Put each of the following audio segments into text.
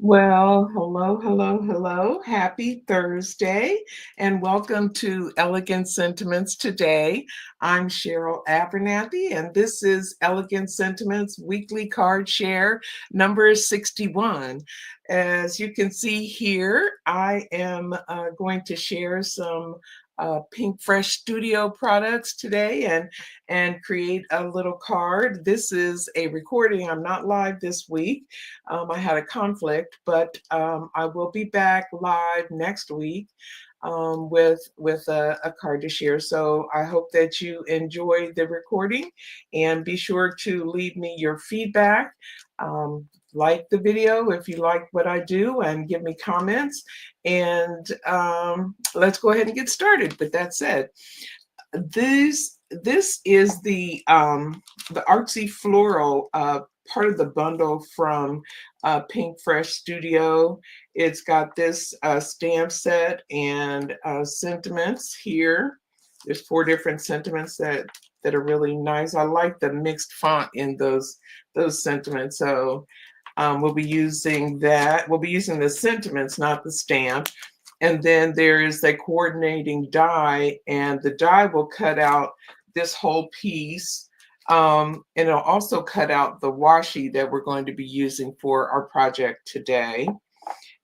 Well, hello, hello, hello. Happy Thursday, and welcome to Elegant Sentiments Today. I'm Sheryl Abernathy, and this is Elegant Sentiments Weekly Card Share number 61. As you can see here, I am going to share some Pink Fresh Studio products today and create a little card. This is a recording. I'm not live this week. I had a conflict, but I will be back live next week with a card to share. So I hope that you enjoy the recording, and be sure to leave me your feedback. Like the video if you like what I do, and give me comments. And let's go ahead and get started. With that said, this is the Artsy Floral part of the bundle from Pink Fresh Studio. It's got this stamp set and sentiments here. There's 4 different sentiments that are really nice. I like the mixed font in those sentiments. So we'll be using that. We'll be using the sentiments, not the stamp. And then there is a coordinating die, and the die will cut out this whole piece. And it'll also cut out the washi that we're going to be using for our project today.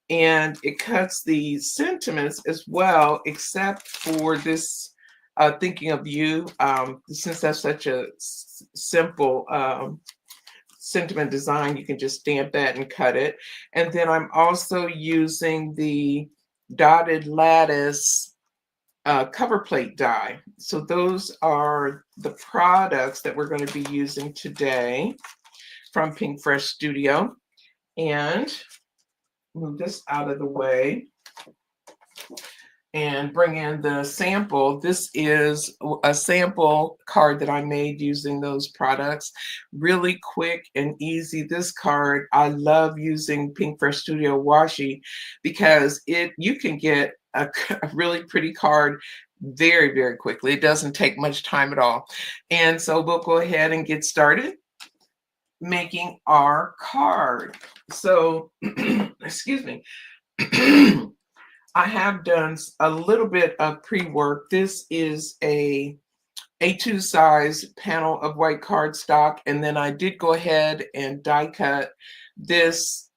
And it cuts the sentiments as well, except for this thinking of you, since that's such a simple sentiment design, you can just stamp that and cut it. And then I'm also using the Dotted Lattice Coverplate die. So those are the products that we're going to be using today from Pink Fresh Studio. And move this out of the way and bring in the sample. This is a sample card that I made using those products. Really quick and easy. This card, I love using Pink Fresh Studio washi because you can get a really pretty card very, very quickly. It doesn't take much time at all. And so we'll go ahead and get started making our card. So, excuse me. I have done a little bit of pre-work. This is a A2 size panel of white cardstock, and then I did go ahead and die cut this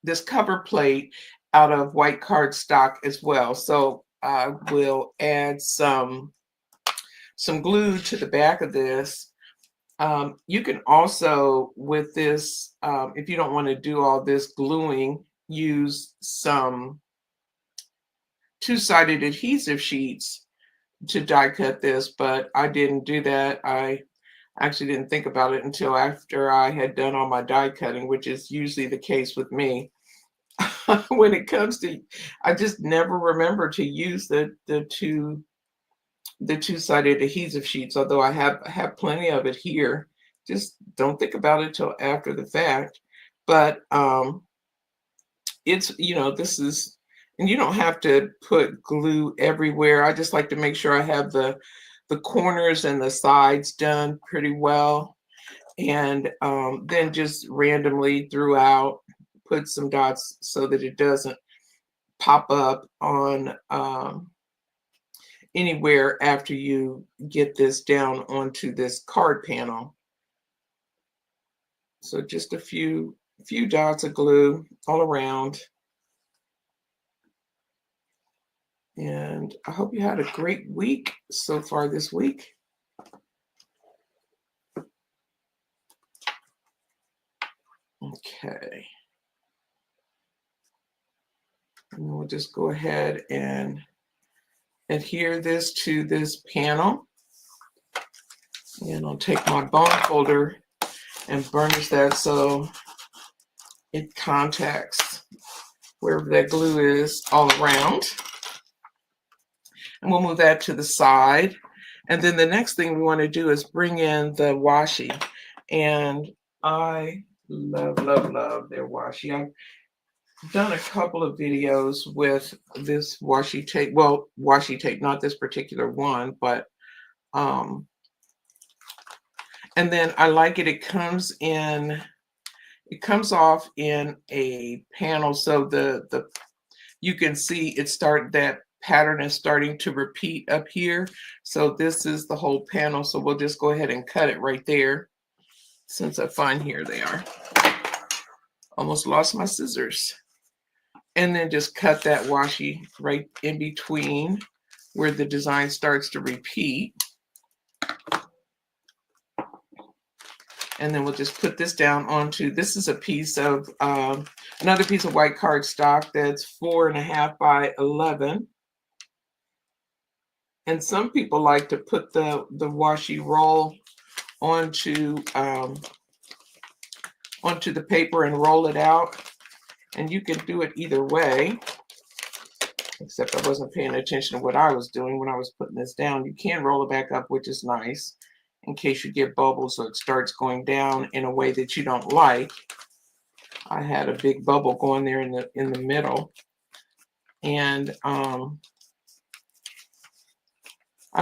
this cover plate out of white cardstock as well. So I will add some glue to the back of this. You can also, with this, if you don't want to do all this gluing, use some 2-sided adhesive sheets to die cut this, but I didn't do that. I actually didn't think about it until after I had done all my die cutting, which is usually the case with me. When it comes to, I just never remember to use the 2-sided adhesive sheets, although I have plenty of it here. Just don't think about it till after the fact. But it's, this is, and you don't have to put glue everywhere. I just like to make sure I have the corners and the sides done pretty well. And then just randomly throughout, put some dots so that it doesn't pop up on anywhere after you get this down onto this card panel. So just a few dots of glue all around. And I hope you had a great week so far this week. Okay. And we'll just go ahead and adhere this to this panel. And I'll take my bone folder and burnish that so it contacts wherever that glue is all around. And we'll move that to the side. And then the next thing we want to do is bring in the washi. And I love, love, love their washi. I've done a couple of videos with this washi tape. Well, washi tape, not this particular one, but and then I like it. It comes in It comes off in a panel, so the you can see that pattern is starting to repeat up here. So this is the whole panel. So we'll just go ahead and cut it right there. Since I find, here they are. Almost lost my scissors. And then just cut that washi right in between where the design starts to repeat. And then we'll just put this down onto, this is a piece of, another piece of white cardstock that's 4.5 by 11. And some people like to put the washi roll onto the paper and roll it out. And you can do it either way, except I wasn't paying attention to what I was doing when I was putting this down. You can roll it back up, which is nice, in case you get bubbles so it starts going down in a way that you don't like. I had a big bubble going there in the middle. And I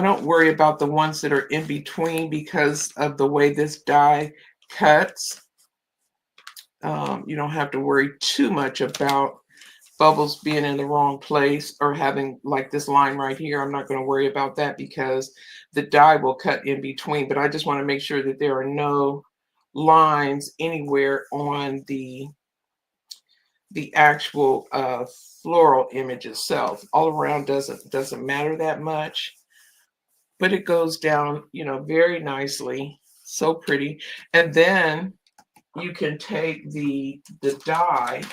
don't worry about the ones that are in between because of the way this die cuts. You don't have to worry too much about bubbles being in the wrong place or having like this line right here. I'm not going to worry about that because the die will cut in between, but I just want to make sure that there are no lines anywhere on the actual floral image itself. All around doesn't matter that much, but it goes down, you know, very nicely. So pretty. And then you can take the die,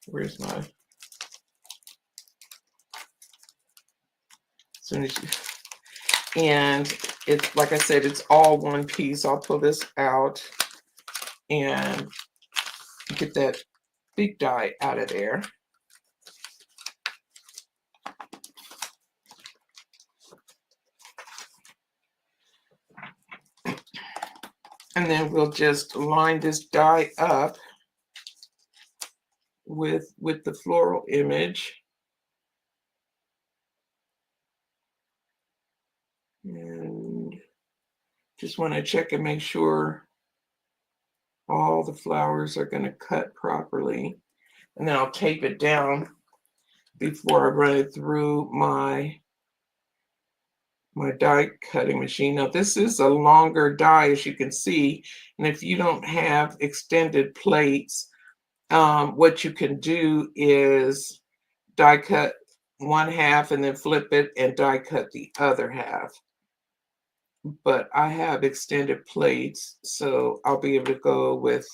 where's my, as soon as you, and it's, like I said, it's all one piece. I'll pull this out and get that big die out of there. And then we'll just line this die up with the floral image. And just want to check and make sure all the flowers are going to cut properly. And then I'll tape it down before I run it through my die cutting machine. Now this is a longer die, as you can see, and if you don't have extended plates, what you can do is die cut one half and then flip it and die cut the other half. But I have extended plates, so I'll be able to go with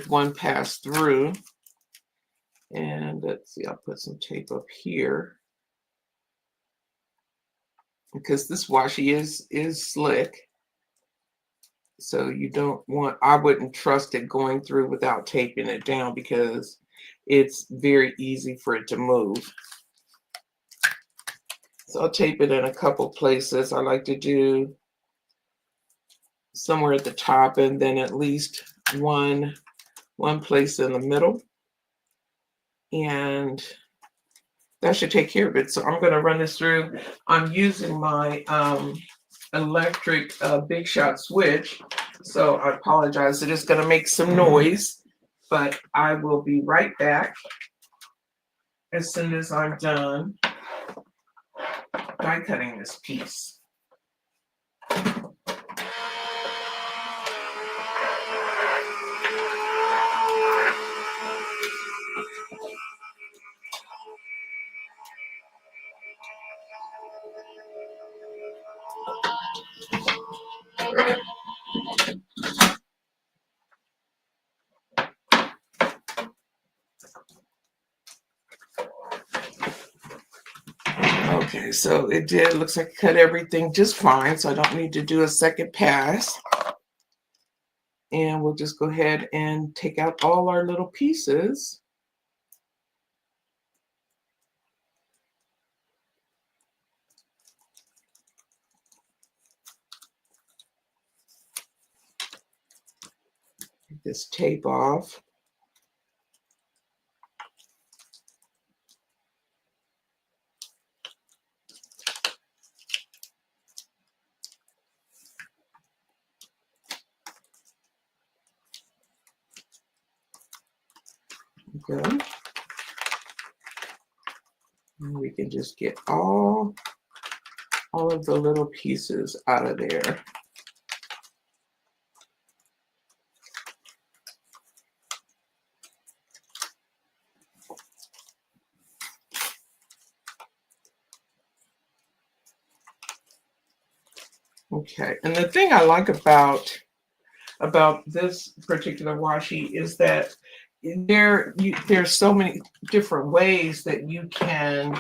one pass through. And let's see, I'll put some tape up here because this washi is slick. So you don't want, I wouldn't trust it going through without taping it down because it's very easy for it to move. So I'll tape it in a couple places. I like to do somewhere at the top and then at least one place in the middle. And that should take care of it. So I'm going to run this through. I'm using my electric Big Shot switch. So I apologize. It is going to make some noise, but I will be right back as soon as I'm done die cutting this piece. Okay, so it did, looks like I cut everything just fine, so I don't need to do a second pass. And we'll just go ahead and take out all our little pieces. Get this tape off. go. And we can just get all of the little pieces out of there. Okay, and the thing I like about this particular washi is that there's so many different ways that you can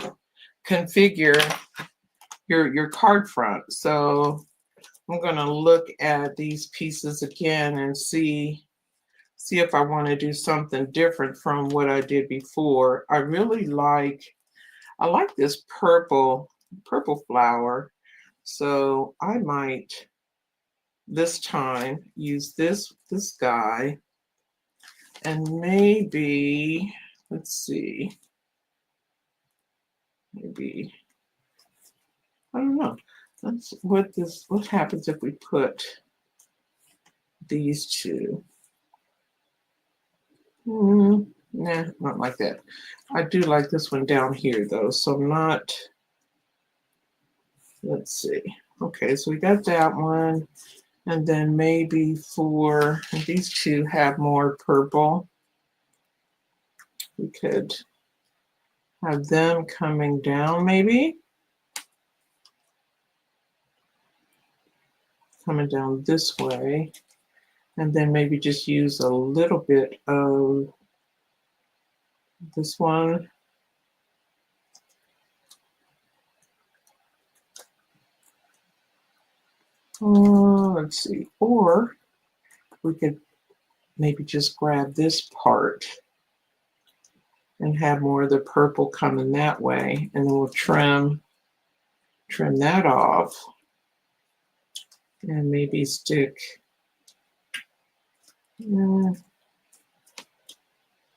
configure your card front. So I'm going to look at these pieces again and see if I want to do something different from what I did before. I really like this purple flower. So I might this time use this guy, and maybe, let's see, maybe, I don't know. That's what happens if we put these two. Nah, not like that. I do like this one down here though, so I'm not, let's see. Okay, so we got that one. And then maybe for these two have more purple, we could have them coming down, maybe coming down this way, and then maybe just use a little bit of this one. Let's see, or we could maybe just grab this part and have more of the purple coming that way, and then we'll trim that off and maybe stick,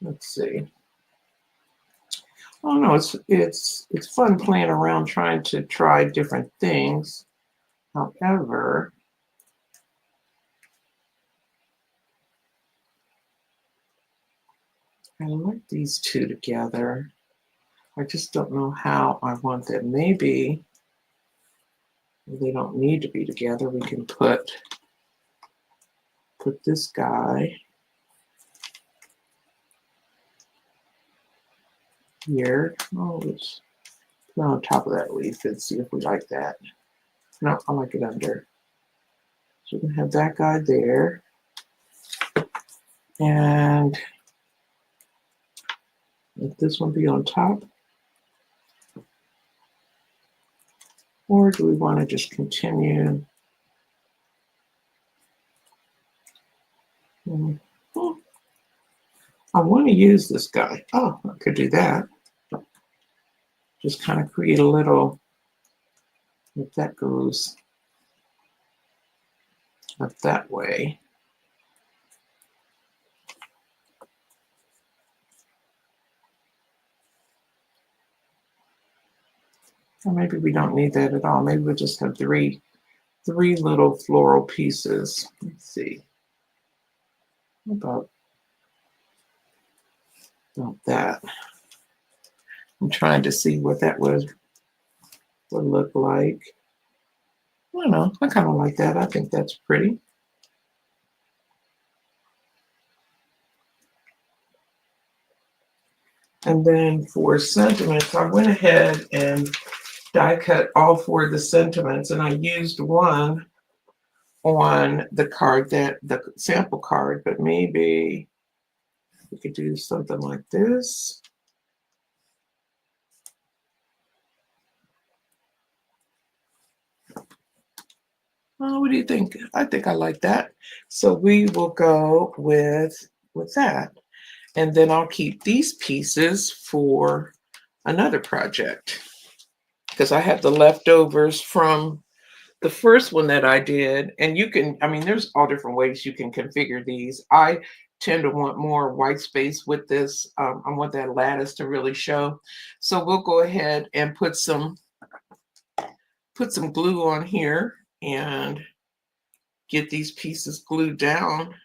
let's see. Oh no, it's fun playing around trying to try different things. However, I like these two together. I just don't know how I want them. Maybe they don't need to be together. We can put this guy here. Oh, let's put on top of that leaf and see if we like that. No, I like it under. So we can have that guy there. And let this one be on top. Or do we want to just continue? I want to use this guy. Oh, I could do that. Just kind of create a little, if that goes up that way. Or maybe we don't need that at all. Maybe we'll just have three little floral pieces. Let's see. About that. I'm trying to see what that would look like. I don't know. I kind of like that. I think that's pretty. And then for sentiments, I went ahead and die cut all four of the sentiments, and I used one on the card, the sample card, but maybe we could do something like this. Oh, what do you think? I think I like that. So we will go with that. And then I'll keep these pieces for another project, because I have the leftovers from the first one that I did. And you can, I mean, there's all different ways you can configure these. I tend to want more white space with this. I want that lattice to really show. So we'll go ahead and put some glue on here and get these pieces glued down,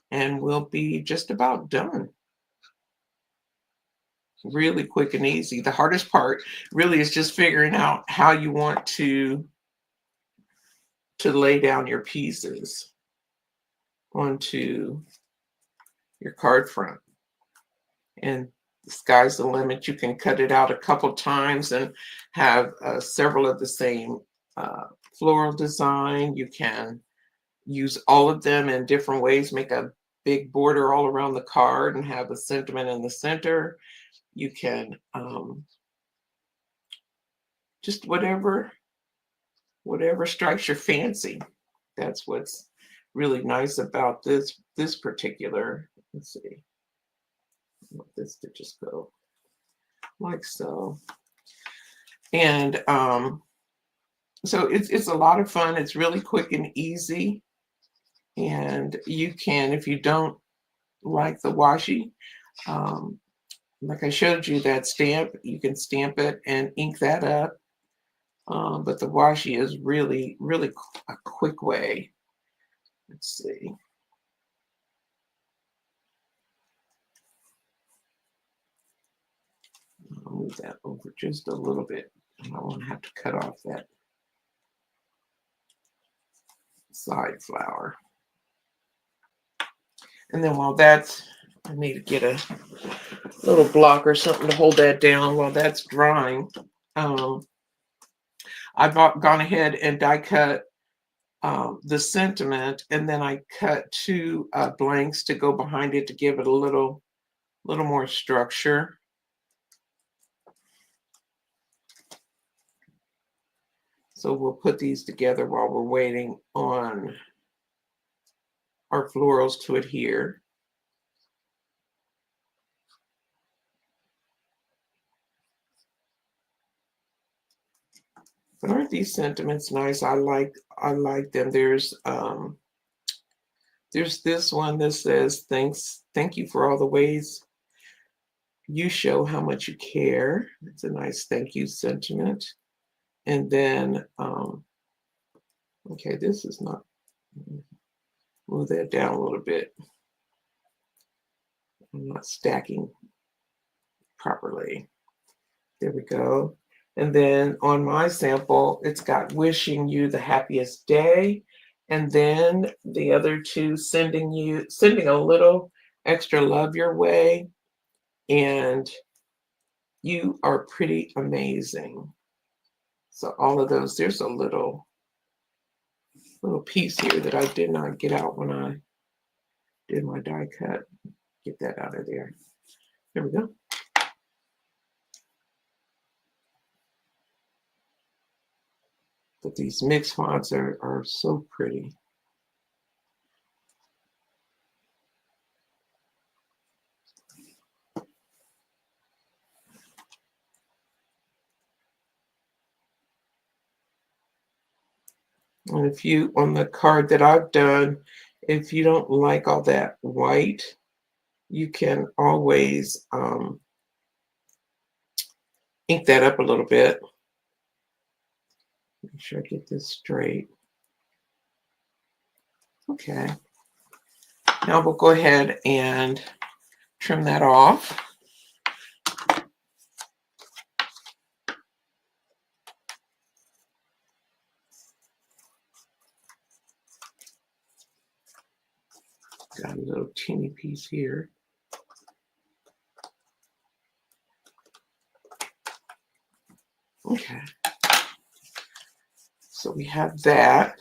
and we'll be just about done. Really quick and easy. The hardest part really is just figuring out how you want to lay down your pieces onto your card front. And the sky's the limit. You can cut it out a couple times and have several of the same floral design. You can use all of them in different ways, make a big border all around the card and have a sentiment in the center. You can just whatever strikes your fancy. That's what's really nice about this particular, let's see, I want this to just go like so. And so it's a lot of fun. It's really quick and easy. And you can, if you don't like the washi, like I showed you that stamp, you can stamp it and ink that up. But the washi is really, really a quick way. Let's see. I'll move that over just a little bit. I don't want to have to cut off that side flower. And then while that's, I need to get a little block or something to hold that down while that's drying. I've gone ahead and die cut the sentiment, and then I cut two blanks to go behind it to give it a little more structure. So we'll put these together while we're waiting on our florals to adhere. But aren't these sentiments nice? I like them. There's this one that says, thank you for all the ways you show how much you care. It's a nice thank you sentiment. And then okay, this is not, move that down a little bit. I'm not stacking properly. There we go. And then on my sample, it's got wishing you the happiest day. And then the other two sending a little extra love your way. And you are pretty amazing. So all of those, there's a little piece here that I did not get out when I did my die cut. Get that out of there. There we go. But these mixed fonts are so pretty. And if you, on the card that I've done, if you don't like all that white, you can always ink that up a little bit. Make sure I get this straight. Okay. Now we'll go ahead and trim that off. Got a little teeny piece here. Okay. So we have that.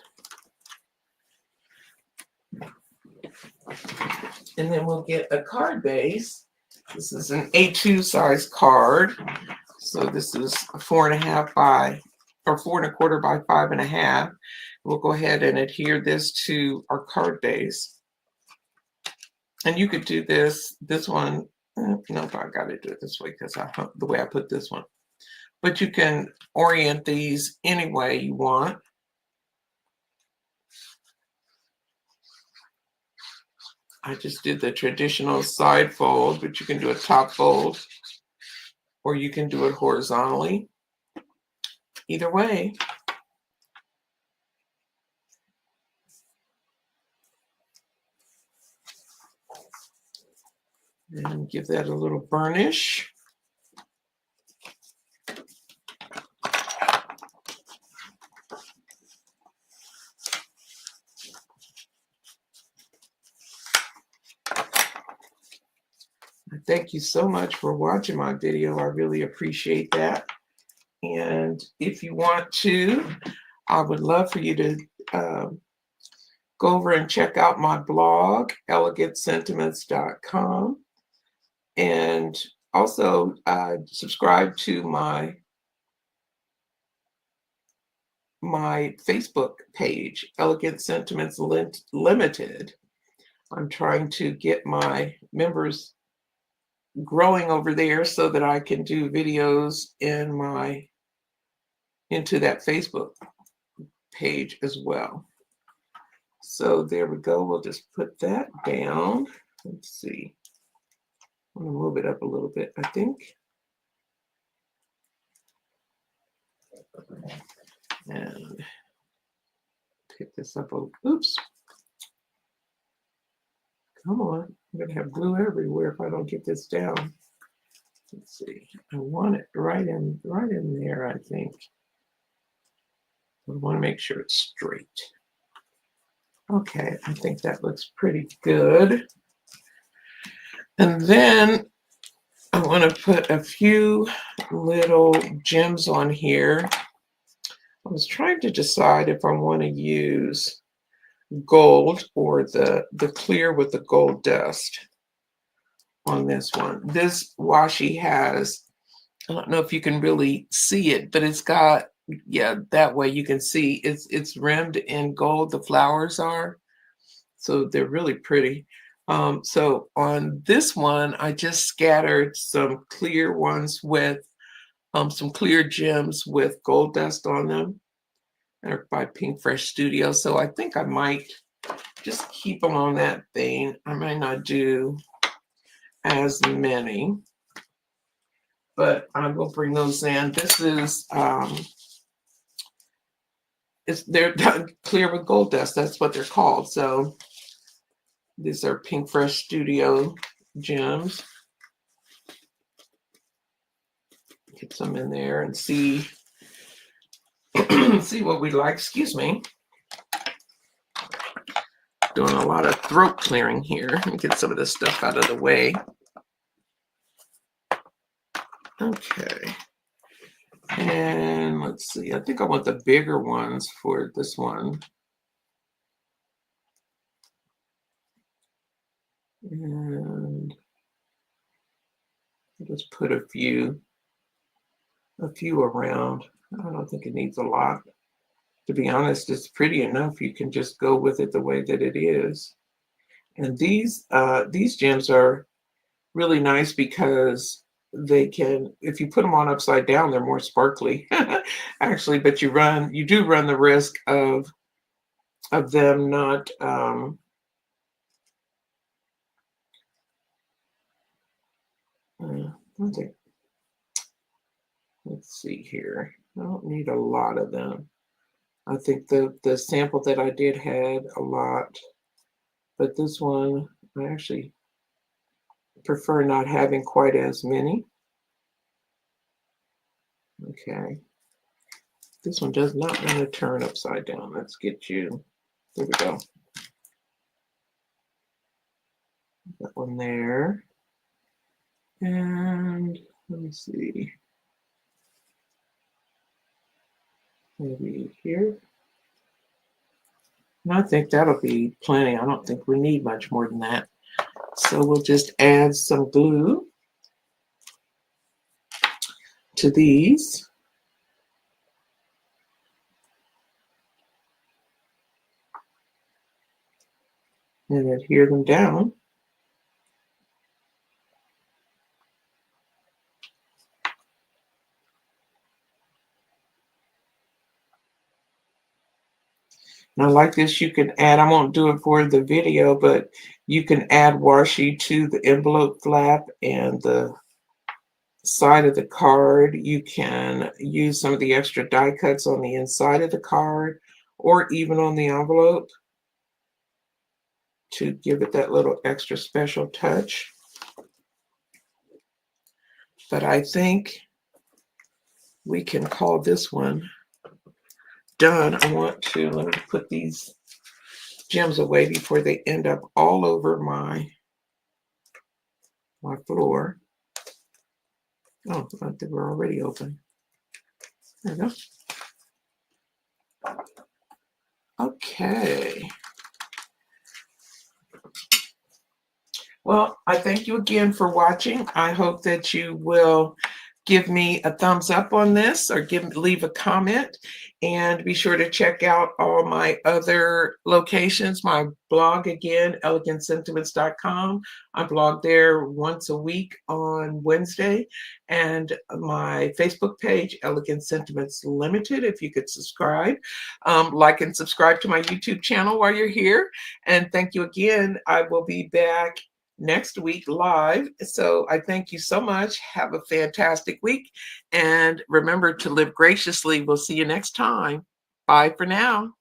And then we'll get a card base. This is an A2 size card. So this is a 4.5 by, or 4.25 by 5.5. We'll go ahead and adhere this to our card base. And you could do this one. No, I got to do it this way because the way I put this one. But you can orient these any way you want. I just did the traditional side fold, but you can do a top fold, or you can do it horizontally. Either way. And give that a little burnish. Thank you so much for watching my video. I really appreciate that. And if you want to, I would love for you to go over and check out my blog, elegantsentiments.com. And also subscribe to my Facebook page, Elegant Sentiments Limited. I'm trying to get my members growing over there so that I can do videos into that Facebook page as well. So there we go. We'll just put that down. Let's see. I'm going to move it up a little bit, I think. And pick this up. Oops. Come on. I'm going to have glue everywhere if I don't get this down. Let's see. I want it right in there, I think. I want to make sure it's straight. Okay, I think that looks pretty good. And then I want to put a few little gems on here. I was trying to decide if I want to use gold or the clear with the gold dust on this one. This washi has, I don't know if you can really see it, but it's got, yeah, that way you can see it's rimmed in gold, the flowers are. So they're really pretty. So on this one, I just scattered some clear ones with some clear gems with gold dust on them. They're by Pink Fresh Studio. So I think I might just keep them on that vein. I might not do as many, but I will bring those in. This is they're done clear with gold dust. That's what they're called. So these are Pink Fresh Studio gems. Get some in there and see see what we like. Excuse me. Doing a lot of throat clearing here. Let me get some of this stuff out of the way. Okay. And let's see. I think I want the bigger ones for this one. And I'll just put a few around. I don't think it needs a lot. To be honest, it's pretty enough. You can just go with it the way that it is. And these gems are really nice because they can, if you put them on upside down, they're more sparkly actually, but you do run the risk of them not let's see here. I don't need a lot of them. I think the sample that I did had a lot, but this one I actually prefer not having quite as many. Okay. This one does not want to turn upside down. Let's get you. There we go. That one there. And let me see. Maybe here. And I think that'll be plenty. I don't think we need much more than that. So we'll just add some glue to these. And adhere them down. Now like this, you can add, I won't do it for the video, but you can add washi to the envelope flap and the side of the card. You can use some of the extra die cuts on the inside of the card or even on the envelope to give it that little extra special touch. But I think we can call this one done. I want to, let me put these gems away before they end up all over my my floor. Oh, I think we're already open. There we go. Okay. Well, I thank you again for watching. I hope that you will give me a thumbs up on this or leave a comment, and be sure to check out all my other locations. My blog again, elegantsentiments.com. I blog there once a week on Wednesday, and my Facebook page, Elegant Sentiments Limited. If you could subscribe, like and subscribe to my YouTube channel while you're here. And thank you again. I will be back next week live. So I thank you so much. Have a fantastic week. And remember to live graciously. We'll see you next time. Bye for now.